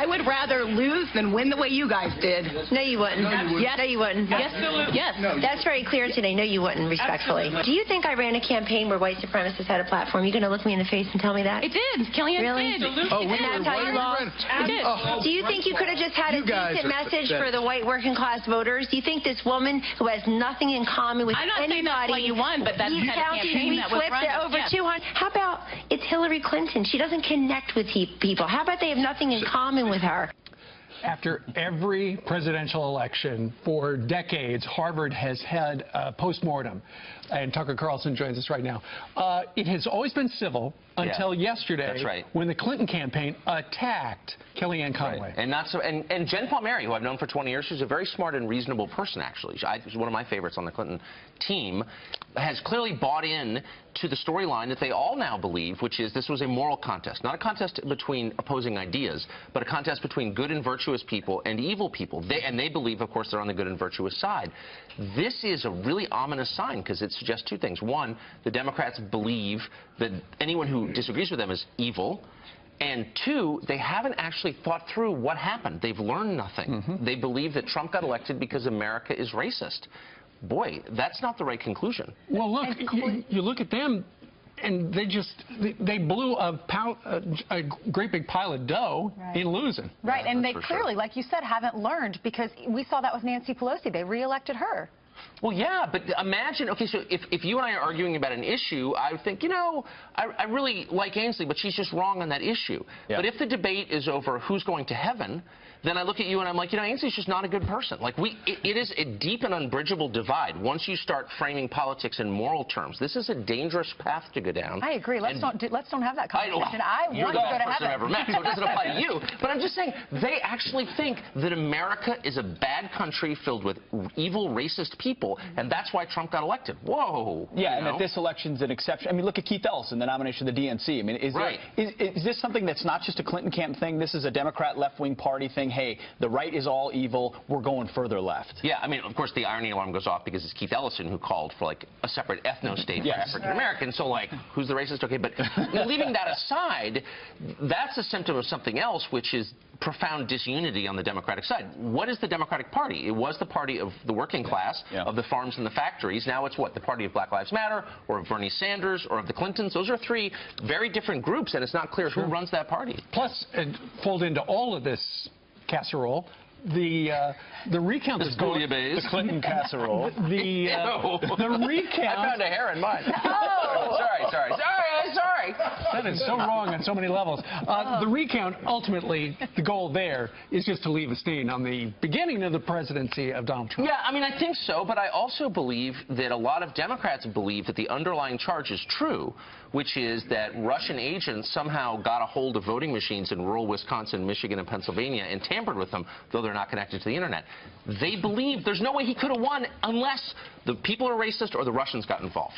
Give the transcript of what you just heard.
I would rather lose than win the way you guys did. No, you wouldn't. Yes. No, you wouldn't. Yes. Yes. That's very clear today. No, you wouldn't, respectfully. Do you think I ran a campaign where white supremacists had a platform? You going to look me in the face and tell me that? It did. Kellyanne really? did. Oh, and that's how you lost? It did. Do you think you could have just had a decent message for the white working class voters? Do you think this woman who has nothing in common with anybody, saying that's why you won, but that's the campaign that was run. Over 200. How about it's Hillary Clinton? She doesn't connect with people. How about they have nothing in common with her? After every presidential election for decades, Harvard has had a postmortem, and Tucker Carlson joins us right now. It has always been civil until yesterday, when the Clinton campaign attacked Kellyanne Conway. Right. And Jen Palmieri, who I've known for 20 years, she's a very smart and reasonable person, actually. She's one of my favorites on the Clinton team, has clearly bought in to the storyline that they all now believe, which is this was a moral contest, not a contest between opposing ideas, but a contest between good and virtuous people and evil people. They believe, of course, they're on the good and virtuous side. This is a really ominous sign because it suggests two things. One, the Democrats believe that anyone who disagrees with them is evil. And two, they haven't actually thought through what happened. They've learned nothing. They believe that Trump got elected because America is racist. Boy, that's not the right conclusion. Well, look, you look at them, and they blew a great big pile of dough in losing. Right, and they clearly, like you said, haven't learned, because we saw that with Nancy Pelosi. They reelected her. Well, yeah, but imagine, okay, so if you and I are arguing about an issue, I would think, you know, I really like Ainsley, but she's just wrong on that issue. Yeah. But if the debate is over who's going to heaven, then I look at you and I'm like, you know, Ainsley's just not a good person. Like, it is a deep and unbridgeable divide once you start framing politics in moral terms. This is a dangerous path to go down. I agree. Let's don't have that conversation. You're the best person I've ever met, so it doesn't apply to you. But I'm just saying, they actually think that America is a bad country filled with evil, racist people, and that's why Trump got elected. Whoa. Yeah, and that this election's an exception. I mean, look at Keith Ellison, the nomination of the DNC. I mean, is this something that's not just a Clinton camp thing? This is a Democrat left-wing party thing? Hey, the right is all evil. We're going further left. Yeah, I mean, of course, the irony alarm goes off because it's Keith Ellison who called for, like, a separate ethno-state for African Americans. So, like, who's the racist? Okay, but leaving that aside, that's a symptom of something else, which is profound disunity on the Democratic side. What is the Democratic Party? It was the party of the working class, of the farms and the factories. Now it's what? The party of Black Lives Matter, or of Bernie Sanders, or of the Clintons. Those are three very different groups, and it's not clear who runs that party. Plus, fold into all of this casserole, the recount is going. The Clinton casserole. The recount. I found a hair in mine. Oh. Sorry. That is so wrong on so many levels. The recount, ultimately, the goal there is just to leave a stain on the beginning of the presidency of Donald Trump. Yeah, I mean, I think so, but I also believe that a lot of Democrats believe that the underlying charge is true, which is that Russian agents somehow got a hold of voting machines in rural Wisconsin, Michigan, and Pennsylvania and tampered with them, though they're not connected to the internet. They believe there's no way he could have won unless the people are racist or the Russians got involved.